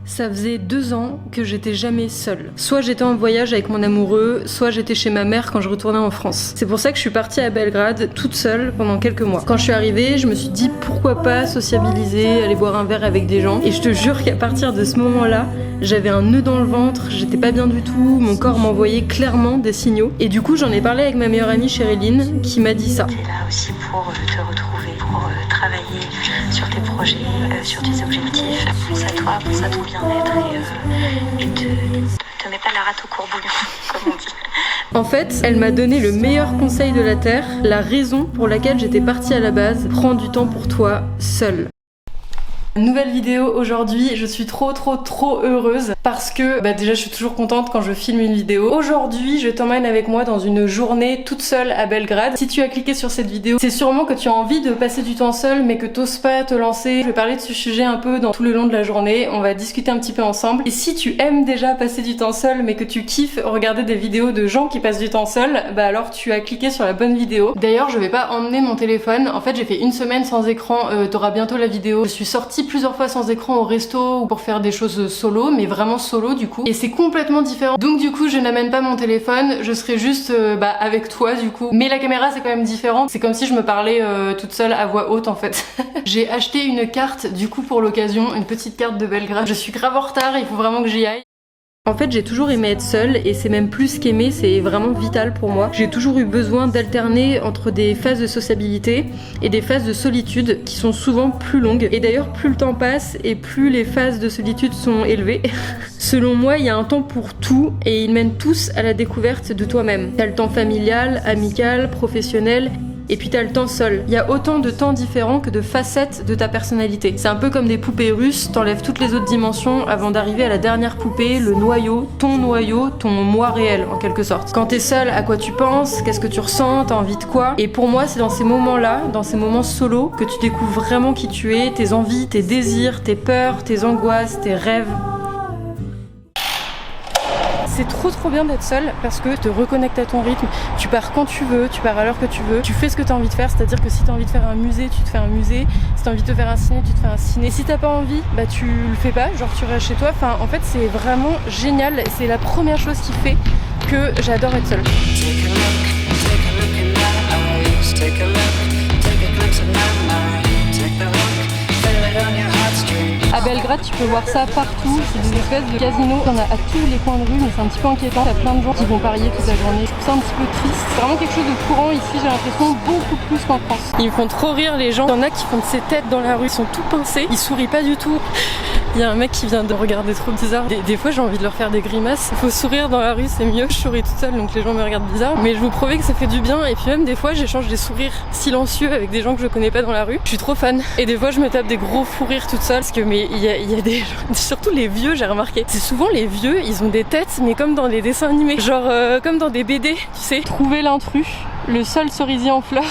Ça faisait 2 ans que j'étais jamais seule. Soit j'étais en voyage avec mon amoureux, soit j'étais chez ma mère quand je retournais en France. C'est pour ça que je suis partie à Belgrade toute seule pendant quelques mois. Quand je suis arrivée, je me suis dit pourquoi pas sociabiliser, aller boire un verre avec des gens. Et je te jure qu'à partir de ce moment-là, j'avais un nœud dans le ventre, j'étais pas bien du tout, mon corps m'envoyait clairement des signaux. Et du coup, j'en ai parlé avec ma meilleure amie Sherilyn qui m'a dit ça. T'es là aussi pour te retrouver, pour travailler sur tes projets, sur tes objectifs. Pense à toi, pense à ton bien-être et te mets pas la rate au courbouillon, comme on dit. En fait, elle m'a donné le meilleur conseil de la Terre, la raison pour laquelle j'étais partie à la base. Prends du temps pour toi, seule. Nouvelle vidéo aujourd'hui, je suis trop heureuse parce que déjà je suis toujours contente quand je filme une vidéo. Aujourd'hui je t'emmène avec moi dans une journée toute seule à Belgrade. Si tu as cliqué sur cette vidéo, c'est sûrement que tu as envie de passer du temps seul mais que t'oses pas te lancer. Je vais parler de ce sujet un peu dans tout le long de la journée, on va discuter un petit peu ensemble. Et si tu aimes déjà passer du temps seul mais que tu kiffes regarder des vidéos de gens qui passent du temps seul, alors tu as cliqué sur la bonne vidéo. D'ailleurs je vais pas emmener mon téléphone, en fait j'ai fait une semaine sans écran, t'auras bientôt la vidéo. Je suis sortie plusieurs fois sans écran au resto ou pour faire des choses solo, mais vraiment solo du coup, et c'est complètement différent. Donc du coup je n'amène pas mon téléphone, je serai juste avec toi du coup, mais la caméra c'est quand même différent, c'est comme si je me parlais toute seule à voix haute en fait. J'ai acheté une carte du coup pour l'occasion, une petite carte de Belgrade. Je suis grave en retard, il faut vraiment que j'y aille. En fait, j'ai toujours aimé être seule et c'est même plus qu'aimer, c'est vraiment vital pour moi. J'ai toujours eu besoin d'alterner entre des phases de sociabilité et des phases de solitude qui sont souvent plus longues. Et d'ailleurs, plus le temps passe et plus les phases de solitude sont élevées. Selon moi, il y a un temps pour tout et ils mènent tous à la découverte de toi-même. T'as le temps familial, amical, professionnel. Et puis t'as le temps seul. Il y a autant de temps différents que de facettes de ta personnalité. C'est un peu comme des poupées russes, t'enlèves toutes les autres dimensions avant d'arriver à la dernière poupée, le noyau, ton moi réel en quelque sorte. Quand t'es seul, à quoi tu penses, qu'est-ce que tu ressens, t'as envie de quoi. Et pour moi c'est dans ces moments-là, dans ces moments solo, que tu découvres vraiment qui tu es, tes envies, tes désirs, tes peurs, tes angoisses, tes rêves. C'est trop bien d'être seule parce que tu te reconnectes à ton rythme, tu pars quand tu veux, tu pars à l'heure que tu veux, tu fais ce que tu as envie de faire, c'est-à-dire que si tu as envie de faire un musée, tu te fais un musée, si tu as envie de te faire un ciné, tu te fais un ciné. Si t'as pas envie, tu le fais pas, genre tu restes chez toi. Enfin en fait c'est vraiment génial, c'est la première chose qui fait que j'adore être seule. À Belgrade, tu peux voir ça partout, c'est des espèces de casinos, on a à tous les coins de rue, mais c'est un petit peu inquiétant, il y a plein de gens qui vont parier toute la journée, je trouve ça un petit peu triste. C'est vraiment quelque chose de courant ici, j'ai l'impression, beaucoup plus qu'en France. Ils me font trop rire les gens, il y en a qui font de ces têtes dans la rue, ils sont tout pincés, ils sourient pas du tout. Il y a un mec qui vient de regarder trop bizarre. Des fois j'ai envie de leur faire des grimaces. Il faut sourire dans la rue, c'est mieux. Je souris toute seule donc les gens me regardent bizarre. Mais je vous promets que ça fait du bien. Et puis même des fois j'échange des sourires silencieux avec des gens que je connais pas dans la rue. Je suis trop fan. Et des fois je me tape des gros fous rires toute seule. Parce que il y a des gens, surtout les vieux j'ai remarqué. C'est souvent les vieux, ils ont des têtes mais comme dans des dessins animés. Genre comme dans des BD, tu sais. Trouver l'intrus, le seul cerisier en fleurs.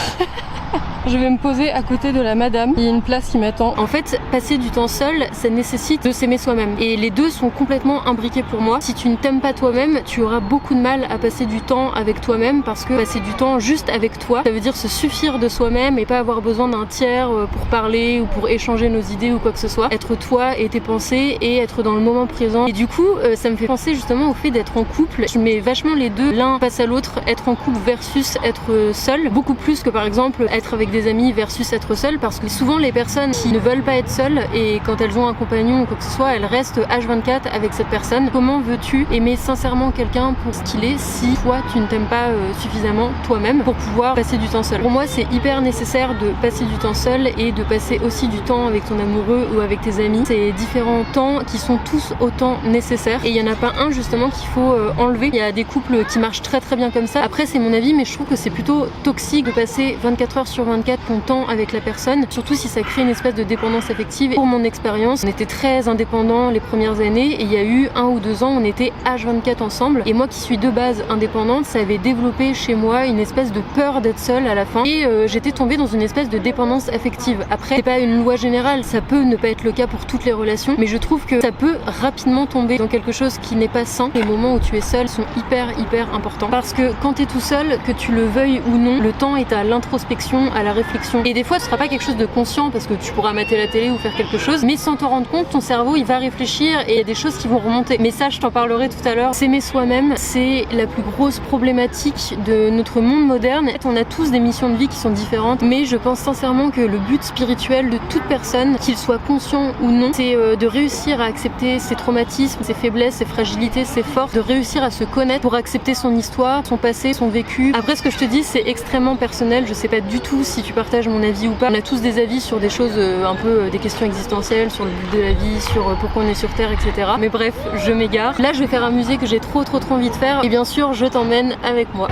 Je vais me poser à côté de la madame, il y a une place qui m'attend. En fait, passer du temps seul, ça nécessite de s'aimer soi-même. Et les deux sont complètement imbriqués pour moi. Si tu ne t'aimes pas toi-même, tu auras beaucoup de mal à passer du temps avec toi-même parce que passer du temps juste avec toi, ça veut dire se suffire de soi-même et pas avoir besoin d'un tiers pour parler ou pour échanger nos idées ou quoi que ce soit. Être toi et tes pensées et être dans le moment présent. Et du coup, ça me fait penser justement au fait d'être en couple. Je mets vachement les deux l'un face à l'autre, être en couple versus être seul. Beaucoup plus que par exemple être avec des amis versus être seule, parce que souvent les personnes qui ne veulent pas être seules et quand elles ont un compagnon ou quoi que ce soit, elles restent H24 avec cette personne. Comment veux-tu aimer sincèrement quelqu'un pour ce qu'il est si toi tu ne t'aimes pas suffisamment toi-même pour pouvoir passer du temps seul? Pour moi c'est hyper nécessaire de passer du temps seul et de passer aussi du temps avec ton amoureux ou avec tes amis. C'est différents temps qui sont tous autant nécessaires et il n'y en a pas un justement qu'il faut enlever. Il y a des couples qui marchent très bien comme ça. Après c'est mon avis mais je trouve que c'est plutôt toxique de passer 24 heures sur 24 ton temps avec la personne, surtout si ça crée une espèce de dépendance affective. Et pour mon expérience, on était très indépendants les premières années et il y a eu 1 ou 2 ans on était H24 ensemble et moi qui suis de base indépendante, ça avait développé chez moi une espèce de peur d'être seule à la fin et j'étais tombée dans une espèce de dépendance affective. Après c'est pas une loi générale, ça peut ne pas être le cas pour toutes les relations, mais je trouve que ça peut rapidement tomber dans quelque chose qui n'est pas sain. Les moments où tu es seul sont hyper importants parce que quand t'es tout seul, que tu le veuilles ou non, le temps est à l'introspection, à la réflexion. Et des fois ce sera pas quelque chose de conscient parce que tu pourras mater la télé ou faire quelque chose, mais sans t'en rendre compte, ton cerveau il va réfléchir et il y a des choses qui vont remonter. Mais ça je t'en parlerai tout à l'heure. S'aimer soi-même, c'est la plus grosse problématique de notre monde moderne. On a tous des missions de vie qui sont différentes, mais je pense sincèrement que le but spirituel de toute personne, qu'il soit conscient ou non, c'est de réussir à accepter ses traumatismes, ses faiblesses, ses fragilités, ses forces, de réussir à se connaître pour accepter son histoire, son passé, son vécu. Après ce que je te dis c'est extrêmement personnel, je sais pas du tout si tu partages mon avis ou pas. On a tous des avis sur des choses un peu des questions existentielles, sur le but de la vie, sur pourquoi on est sur Terre, etc. Mais bref, je m'égare. Là je vais faire un musée que j'ai trop envie de faire et bien sûr je t'emmène avec moi.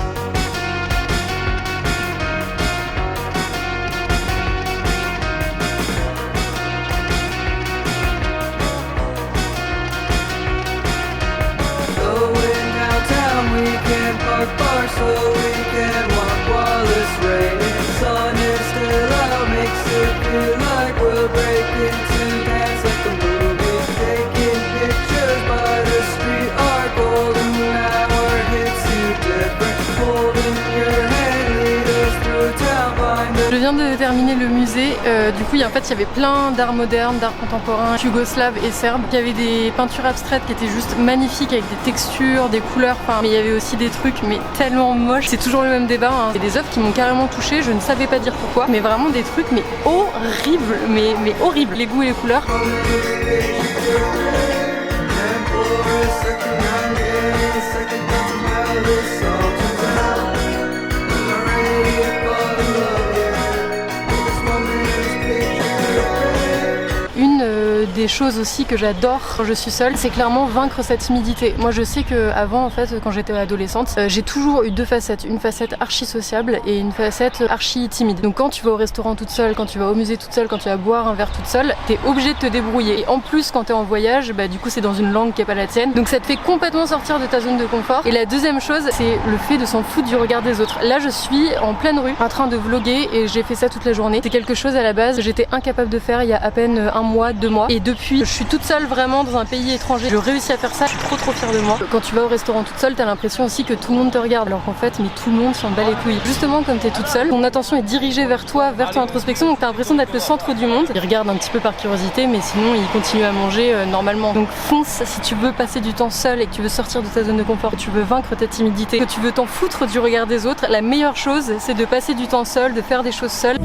Je viens de terminer le musée, du coup il y avait plein d'art moderne, d'art contemporain, yougoslave et serbe. Il y avait des peintures abstraites qui étaient juste magnifiques avec des textures, des couleurs, mais il y avait aussi des trucs mais tellement moches. C'est toujours le même débat, hein. Il y a des œuvres qui m'ont carrément touchée, je ne savais pas dire pourquoi, mais vraiment des trucs mais horribles, mais horribles, les goûts et les couleurs. Des choses aussi que j'adore quand je suis seule, c'est clairement vaincre cette timidité. Moi je sais que avant en fait quand j'étais adolescente, j'ai toujours eu deux facettes, une facette archi sociable et une facette archi timide. Donc quand tu vas au restaurant toute seule, quand tu vas au musée toute seule, quand tu vas boire un verre toute seule, t'es obligée de te débrouiller. Et en plus quand t'es en voyage, du coup c'est dans une langue qui est pas la tienne. Donc ça te fait complètement sortir de ta zone de confort. Et la deuxième chose, c'est le fait de s'en foutre du regard des autres. Là je suis en pleine rue en train de vlogger et j'ai fait ça toute la journée. C'est quelque chose à la base que j'étais incapable de faire il y a à peine un mois, 2 mois. Et depuis, je suis toute seule vraiment dans un pays étranger. Je réussis à faire ça, je suis trop fière de moi. Quand tu vas au restaurant toute seule, t'as l'impression aussi que tout le monde te regarde. Alors qu'en fait, mais tout le monde s'en bat les couilles. Justement, comme t'es toute seule, ton attention est dirigée vers toi, vers ton introspection. Donc t'as l'impression d'être le centre du monde. Ils regardent un petit peu par curiosité, mais sinon ils continuent à manger normalement. Donc fonce si tu veux passer du temps seul et que tu veux sortir de ta zone de confort, que tu veux vaincre ta timidité, que tu veux t'en foutre du regard des autres. La meilleure chose, c'est de passer du temps seul, de faire des choses seules.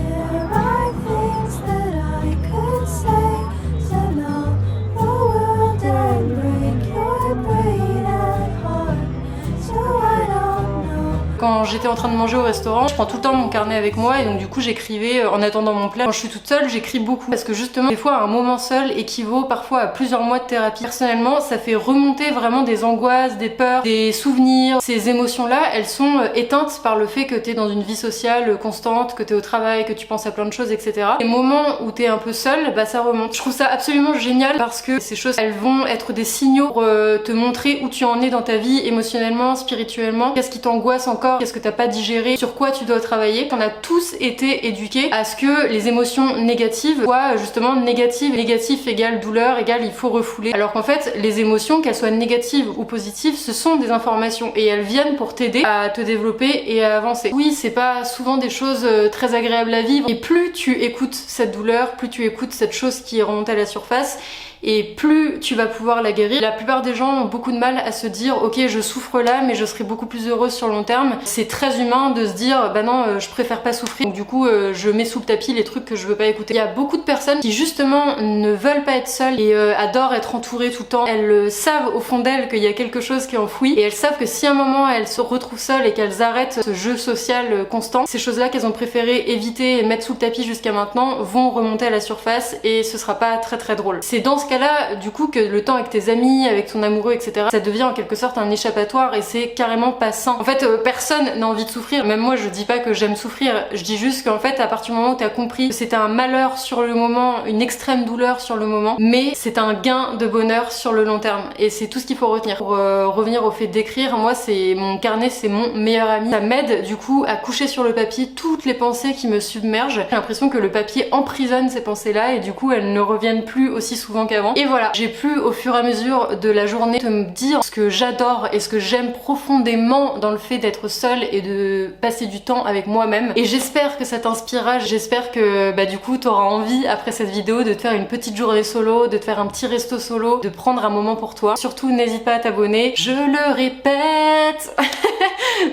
Quand j'étais en train de manger au restaurant, je prends tout le temps mon carnet avec moi et donc du coup j'écrivais en attendant mon plat. Quand je suis toute seule, j'écris beaucoup parce que justement des fois un moment seul équivaut parfois à plusieurs mois de thérapie. Personnellement, ça fait remonter vraiment des angoisses, des peurs, des souvenirs. Ces émotions-là, elles sont éteintes par le fait que t'es dans une vie sociale constante, que t'es au travail, que tu penses à plein de choses, etc. Les moments où t'es un peu seule, ça remonte. Je trouve ça absolument génial parce que ces choses, elles vont être des signaux pour te montrer où tu en es dans ta vie émotionnellement, spirituellement, qu'est-ce qui t'angoisse encore, qu'est-ce que t'as pas digéré, sur quoi tu dois travailler. On a tous été éduqués à ce que les émotions négatives soient justement négatives. Négatif égale douleur égale il faut refouler. Alors qu'en fait, les émotions, qu'elles soient négatives ou positives, ce sont des informations et elles viennent pour t'aider à te développer et à avancer. Oui, c'est pas souvent des choses très agréables à vivre et plus tu écoutes cette douleur, plus tu écoutes cette chose qui est remontée à la surface, et plus tu vas pouvoir la guérir. La plupart des gens ont beaucoup de mal à se dire ok je souffre là mais je serai beaucoup plus heureuse sur le long terme. C'est très humain de se dire bah non je préfère pas souffrir donc du coup je mets sous le tapis les trucs que je veux pas écouter. Il y a beaucoup de personnes qui justement ne veulent pas être seules et adorent être entourées tout le temps. Elles savent au fond d'elles qu'il y a quelque chose qui est enfoui et elles savent que si à un moment elles se retrouvent seules et qu'elles arrêtent ce jeu social constant, ces choses là qu'elles ont préféré éviter et mettre sous le tapis jusqu'à maintenant vont remonter à la surface et ce sera pas très drôle. C'est dans ce cas-là, du coup, que le temps avec tes amis, avec ton amoureux, etc., ça devient en quelque sorte un échappatoire et c'est carrément pas sain. En fait, personne n'a envie de souffrir. Même moi, je dis pas que j'aime souffrir. Je dis juste qu'en fait, à partir du moment où t'as compris que c'était un malheur sur le moment, une extrême douleur sur le moment, mais c'est un gain de bonheur sur le long terme. Et c'est tout ce qu'il faut retenir. Pour revenir au fait d'écrire, moi, c'est mon carnet, c'est mon meilleur ami. Ça m'aide, du coup, à coucher sur le papier toutes les pensées qui me submergent. J'ai l'impression que le papier emprisonne ces pensées-là et du coup, elles ne reviennent plus aussi souvent qu'avant. qu'avant. Et voilà, j'ai pu au fur et à mesure de la journée te me dire ce que j'adore et ce que j'aime profondément dans le fait d'être seule et de passer du temps avec moi-même. Et j'espère que ça t'inspirera, j'espère que du coup t'auras envie après cette vidéo de te faire une petite journée solo, de te faire un petit resto solo, de prendre un moment pour toi. Surtout n'hésite pas à t'abonner, je le répète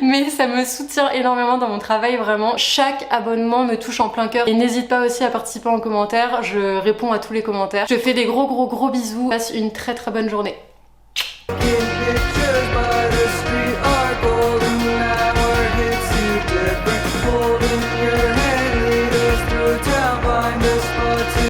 mais ça me soutient énormément dans mon travail, vraiment. Chaque abonnement me touche en plein cœur. Et n'hésite pas aussi à participer en commentaire, je réponds à tous les commentaires. Je te fais des gros bisous, passe une très bonne journée.